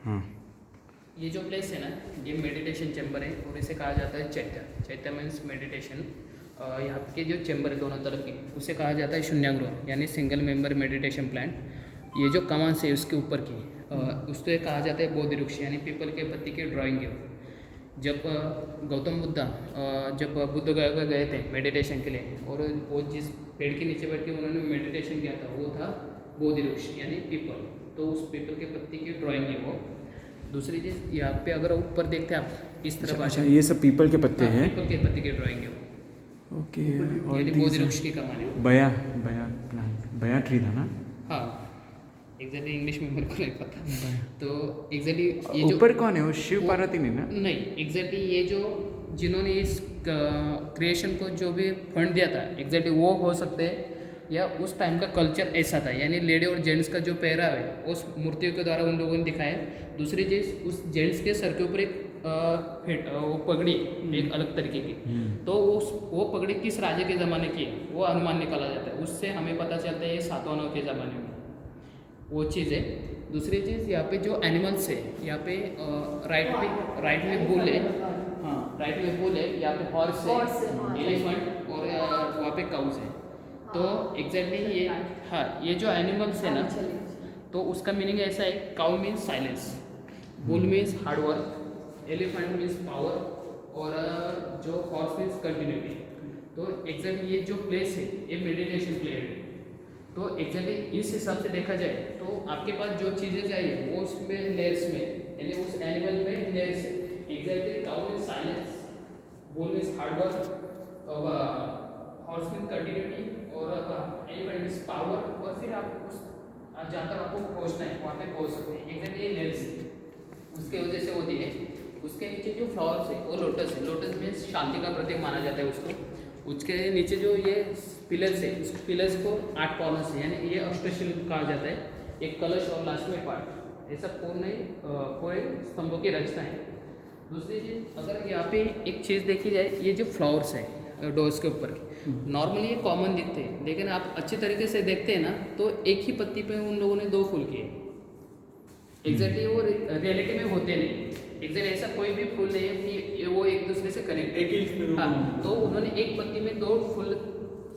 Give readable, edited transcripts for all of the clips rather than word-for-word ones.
हाँ। ये जो प्लेस है ना, ये मेडिटेशन चैम्बर है और इसे कहा जाता है चैत्य। चैत्य मीन्स मेडिटेशन। यहाँ के जो चैम्बर है दोनों तरफ की, उसे कहा जाता है शून्यागृह यानी सिंगल मेंबर मेडिटेशन प्लांट। ये जो कमान से उसके ऊपर की उसको कहा जाता है बोधि वृक्ष यानी पीपल के पत्ती की ड्राइंग है। जब गौतम बुद्धा जब बुद्ध गए थे मेडिटेशन के लिए, और वो जिस पेड़ के नीचे बैठ के उन्होंने मेडिटेशन किया था वो था बोधि वृक्ष यानी पीपल। तो उस पीपल के पत्ती की ड्राइंग है वो। दूसरी चीज़ यहाँ पे अगर ऊपर देखते हैं आप इस तरफ, अच्छा, ये सब पीपल के पत्ते हैं। पीपल के पत्ते की ड्राइंग है वो। ओके। और यानी बोधि वृक्ष की कमान है। बया बया प्लांट, बया ट्री था ना? हाँ, एग्जैक्टली इंग्लिश में मेरे को नहीं पता। तो एग्जैक्टली ये जो ऊपर कौन है वो? शिव पार्वती नहीं ना? नहीं, एग्जैक्टली ये जो जिन्होंने इस क्रिएशन को जो भी फंड दिया था एग्जैक्टली वो हो सकते हैं, या उस टाइम का कल्चर ऐसा था यानी लेडी और जेंट्स का जो पहराव है उस मूर्तियों के द्वारा उन लोगों ने दिखाया। दूसरी चीज़, उस जेंट्स के सर के ऊपर एक वो पगड़ी एक अलग तरीके की, तो वो पगड़ी किस राजे के ज़माने की है वो अनुमान निकाला जाता है। उससे हमें पता चलता है ये सातवाहनों के ज़माने में वो चीज़ है। दूसरी चीज़, यहाँ पे जो एनिमल्स है यहाँ पे राइट में बुल है। हाँ, राइट में बुल है, यहाँ पे हॉर्स है, एलिफेंट और वहाँ पे काउस है। तो एग्जैक्टली ये, हाँ, ये जो एनिमल्स है ना, तो उसका मीनिंग ऐसा है, cow means silence, bull means hard work, elephant means power, और जो हॉर्स मीन्स कंटिन्यूटी। तो एग्जैक्टली ये जो प्लेस है ये मेडिटेशन प्लेस है। तो एग्जैक्टली इस हिसाब से देखा जाए तो आपके पास जो चीज़ें चाहिए वो उसमें लेयर्स में यानी उस एनिमल में लेयर्स है। Exactly cow means silence, bull means hard work, horse means continuity, और एलिफेंट मीन्स पावर। और फिर आप उस जहाँ तक आपको पहुँचना है वहाँ पे पहुँच सकते हैं। एग्जैक्टली ये लेयर्स उसके वजह से होती है। उसके नीचे जो फ्लावर्स है वो लोटस है। लोटस मीन्स शांति का प्रतीक माना जाता है उसको। उसके नीचे जो ये पिलर्स है, उस पिलर्स को 8 कॉर्नर्स है यानी ये अष्टशिल कहा जाता है। एक कलश और लास्ट में पार्ट, ऐसा पूर्ण पूरे स्तंभों की रचना है। दूसरी चीज़, अगर यहाँ पे एक चीज़ देखी जाए, ये जो फ्लावर्स है डोर्स के ऊपर नॉर्मली ये कॉमन दिखते हैं, लेकिन आप अच्छे तरीके से देखते हैं ना तो एक ही पत्ती पे उन लोगों ने 2 फूल किए। एग्जैक्टली वो रियलिटी में होते नहीं। एग्जैक्ट ऐसा कोई भी फूल नहीं है कि वो एक दूसरे से कनेक्टेड। हाँ, तो उन्होंने एक पत्ती में 2 फूल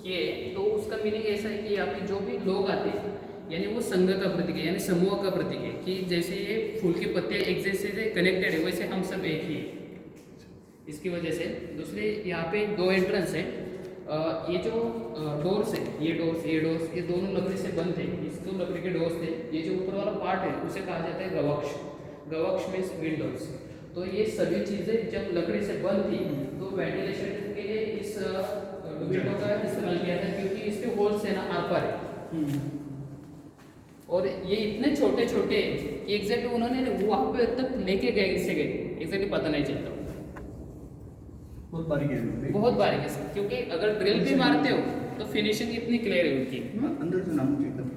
किए। तो उसका मीनिंग ऐसा है कि यहाँ पे जो भी लोग आते हैं यानी वो संघ का प्रतीक है यानी समूह का प्रतीक है, कि जैसे ये फूल की पत्तियाँ एक जैसे से कनेक्टेड है वैसे हम सब एक ही है इसकी वजह से। दूसरे यहाँ पे 2 एंट्रेंस है। ये जो डोर्स है, ये डोर्स ये दोनों लकड़ी से बंद थे। इसको लकड़ी के डोर्स थे। ये जो ऊपर वाला पार्ट है उसे कहा जाता है गवाक्ष। गवाक्ष मीन्स विंडोज। तो ये सभी चीज़ें जब लकड़ी से बंद थी तो वेंटिलेशन के लिए इस विंडो का इस्तेमाल किया था, क्योंकि इसके होल्स है ना आर पार है। और ये इतने छोटे छोटे कि एग्जैक्टली उन्होंने वहाँ पे तक लेके गए, इससे गए एग्जैक्टली पता नहीं चलता। बहुत बारीक है, बहुत बारीक है, क्योंकि अगर ड्रिल भी मारते हो तो फिनिशिंग इतनी क्लियर है उनकी। अंदर से नाम एकदम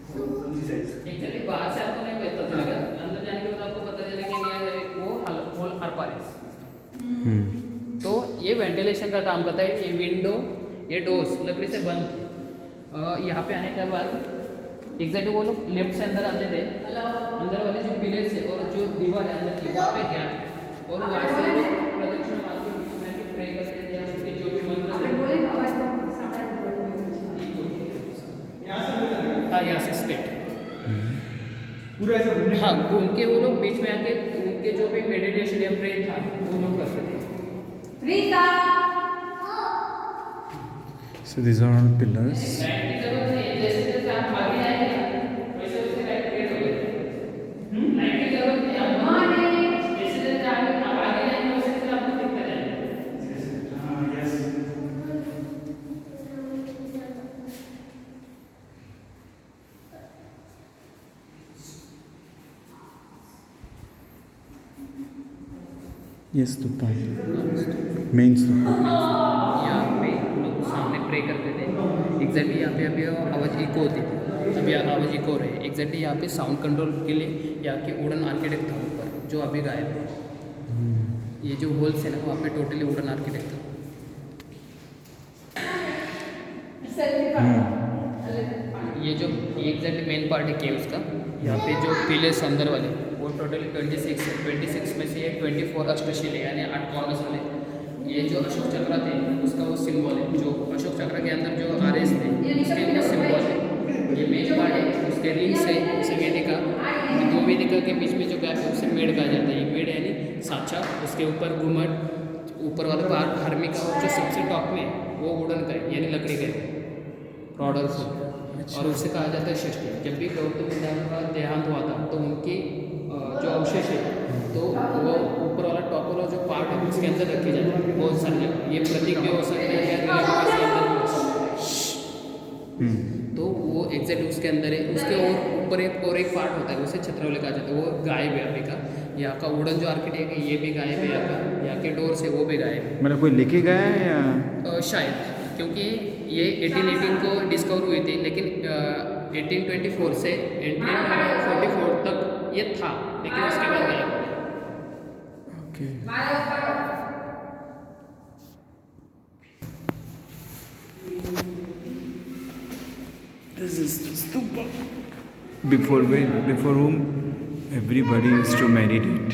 एक्चुअली बाहर से आपको नहीं पता चलेगा, अंदर जाने के बाद आपको पता चलेगा कि वो होल हर पार है। तो ये वेंटिलेशन का काम करता है। ये विंडो, ये डोर्स लकड़ी से बंद थे। यहाँ पे आने के बाद एग्जैक्टली वो लोग लेफ्ट से अंदर आते थे। अंदर वाले जो पिलर्स है और जो दीवार है अंदर की वहाँ पे गया, और वहाँ से प्रदक्षिण मार के बीच में प्रे करते थे, उनके जो भी मंत्र थे। हाँ, यहाँ से स्ट्रेट पूरा ऐसा हाँ घूम के वो लोग बीच में आके उनके जो भी मेडिटेशन या प्रे था वो लोग करते थे। So these are all pillars. ये स्तूप है, मेन स्तूप। यहाँ पे लोग सामने प्रे करते थे। एग्जैक्टली यहाँ पे अभी आवाज़ इको होती थी, अभी आवाज़ इको हो रही है। एग्जैक्टली यहाँ पे साउंड कंट्रोल के लिए यहाँ के वुडन आर्किटेक्ट था ऊपर, जो अभी गायब है। ये जो होल्स है ना वहाँ पे टोटली वुडन आर्किटेक्ट था। ये जो ये एग्जैक्टली मेन पार्ट है केव्स का। यहाँ पे जो पिलर्स अंदर वाले वो टोटली 26 में से ये 24 अष्टशिल है, यानी 8 कॉर्नर्स वाले। ये जो अशोक चक्र थे उसका वो सिंबल है, जो अशोक चक्र के अंदर जो आरएस थे उसके वो सिंबल है। ये मेन पार्ट है, उसके रिंग्स है, उसे वेदिका, दो वेदिका के बीच में जो गैप है उसे मेड कहा जाता है। ये मेड यानी साचा, उसके ऊपर घुमट, ऊपर वाला पार्ट हर्मिका, और जो सबसे टॉप में वो वुडन का है, यानी लकड़ी का है, प्रॉडर से, और उसे कहा जाता है षष्ठी। जब भी गौतम बुद्ध का देहांत हुआ था तो उनकी जो अवशेष है तो वो ऊपर वाला टॉप वाला जो पार्ट है उसके अंदर रखी जाती है बहुत सारी जगह। ये प्रतीक भी हो सकता है या रिलेटिव के अंदर भी हो सकता है। तो वो एग्जैक्ट उसके अंदर है। उसके और ऊपर एक पार्ट होता है उसे छत्रवली कहा जाता है, वो गायब है अभी का। यहाँ का वुडन जो आर्किटेक्ट है ये भी गायब है, यहाँ के डोर से वो भी गायब है। मतलब कोई लेके गया है या शायद, क्योंकि ये 1818 को डिस्कवर हुई थी, लेकिन 1824 से 1844 तक ये था, लेकिन उसके बाद गायब हो गया। Okay. This is the stupa. Before whom everybody used to meditate.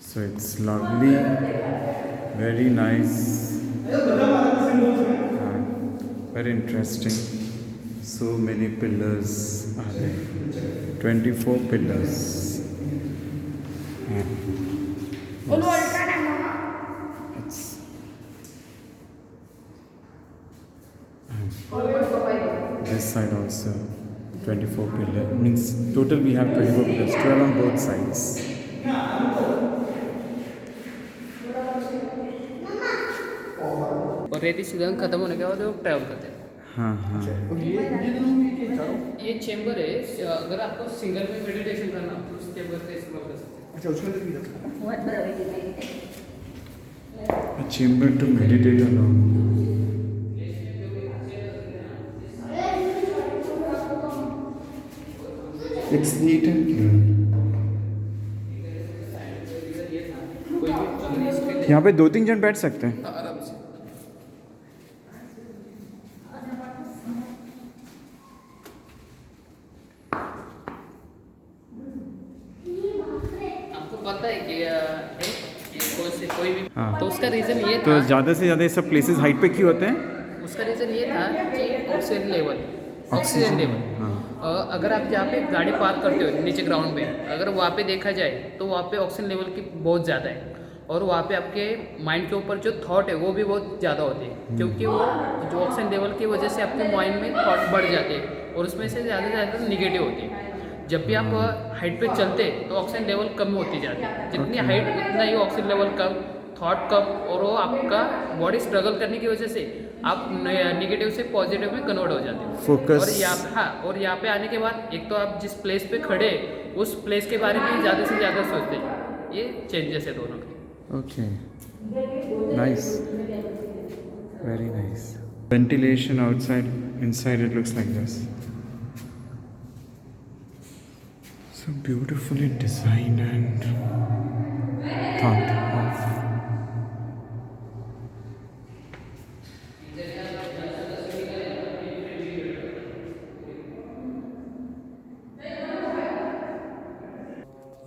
So it's lovely, very nice, very interesting. So many pillars are there. 24 pillars. It's this side also 24 pillars. Means total we have 24 pillars, 12 on both sides. और रेती season खत्म होने के बाद वो travel करते हैं। हाँ हाँ। ये चेंबर है, अगर आपको सिंगल में मेडिटेशन करना हो तो उस चेंबर का इस्तेमाल कर सकते हैं। अच्छा, उसके अंदर भी रखा है। A chamber to meditate alone. It's neat and clean. कोई भी अगर इसमें यहाँ पे 2-3 जन बैठ सकते हैं। आराम से आपको पता है कि कोई भी हाँ। तो उसका रीज़न ये तो था, ज़्यादा से ज़्यादा ये सब प्लेसेस हाइट पे क्यों होते हैं? उसका रीज़न ये था कि ऑक्सीजन लेवल हाँ। अगर आप जहाँ पे गाड़ी पार्क करते हो नीचे ग्राउंड पे, अगर वहाँ पे देखा जाए तो वहाँ पे ऑक्सीजन लेवल की बहुत ज़्यादा है, और वहाँ पे आपके माइंड के ऊपर जो थॉट है वो भी बहुत ज़्यादा होती है, क्योंकि वो जो ऑक्सीजन लेवल की वजह से आपके माइंड में थॉट बढ़ जाते हैं और उसमें से ज़्यादा से ज़्यादा निगेटिव होती है। जब भी आप हाइट पे चलते तो ऑक्सीजन लेवल कम होती जाती है, जितनी हाइट उतना ही ऑक्सीजन लेवल कम, थॉट कम, और वो आपका बॉडी स्ट्रगल करने की वजह से आप निगेटिव से पॉजिटिव में कन्वर्ट हो जाते हो। Focus. और और यहाँ पे आने के बाद एक तो आप जिस प्लेस पे खड़े उस प्लेस के बारे में ज़्यादा से ज़्यादा सोचते हैं। ये चेंजेस है दोनों के। Okay. Nice. Very nice. Ventilation outside, inside it looks like this. So beautifully designed and thought of.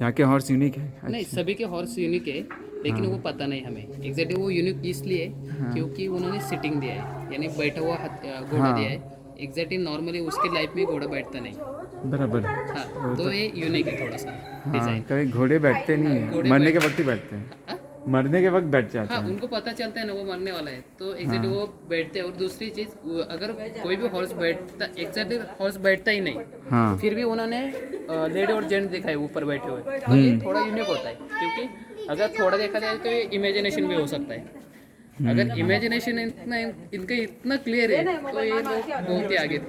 यहाँ के हॉर्स यूनिक है। नहीं, सभी के हॉर्स यूनिक है, लेकिन वो पता नहीं हमें एग्जैक्टली वो यूनिक इसलिए क्योंकि उन्होंने सिटिंग दिया है, यानी बैठा हुआ घोड़ा दिया है। एग्जैक्टली नॉर्मली उसके लाइफ में घोड़ा बैठता नहीं। बराबर। हाँ, तो ये यूनिक है थोड़ा सा हाँ, डिजाइन। कभी घोड़े बैठते नहीं है, घोड़े मरने के वक्त ही बैठते हैं। हाँ? मरने के वक्त बैठ जाते हाँ, हैं। उनको पता चलता है ना वो मरने वाला है, तो एग्जैक्टली वो बैठते हैं। और दूसरी चीज, अगर कोई भी हॉर्स बैठता, एग्जैक्टली हॉर्स बैठता ही नहीं, हाँ। फिर भी उन्होंने लेडी और जेंट्स दिखाए ऊपर बैठे हुए, तो ये थोड़ा यूनिक होता है। क्योंकि अगर थोड़ा देखा जाए तो ये इमेजिनेशन भी हो सकता है। अगर इमेजिनेशन इनका इतना क्लियर है तो ये लोग बहुत ही आगे थे।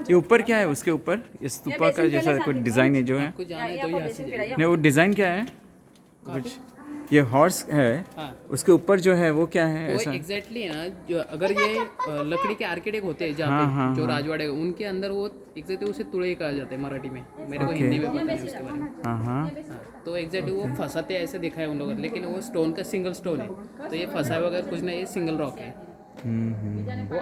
ये ऊपर क्या है? उसके ऊपर इस स्तूपा का जैसा कोई डिजाइन है जो है? आपको जाना है तो यहाँ से जाइए। नहीं, वो डिजाइन क्या है? कुछ ये हॉर्स है, हाँ उसके ऊपर जो है वो क्या है वो ऐसा? एग्जैक्टली ना, जो अगर ये लकड़ी के आर्किटेक्ट होते हैं जहाँ हाँ, पे हाँ, जो हाँ। राजवाड़े उनके अंदर वो एग्जैक्टली उसे तुड़े कहा जाता है मराठी में, मेरे को Okay. हिंदी में पता नहीं उसके बारे में। हाँ हाँ। हाँ, तो एग्जैक्टली वो फंसाते ऐसे दिखा है उन लोगों ने, लेकिन वो स्टोन का सिंगल स्टोन है, तो ये फंसा वगैरह कुछ नहीं, ये सिंगल रॉक है। हम्म। वो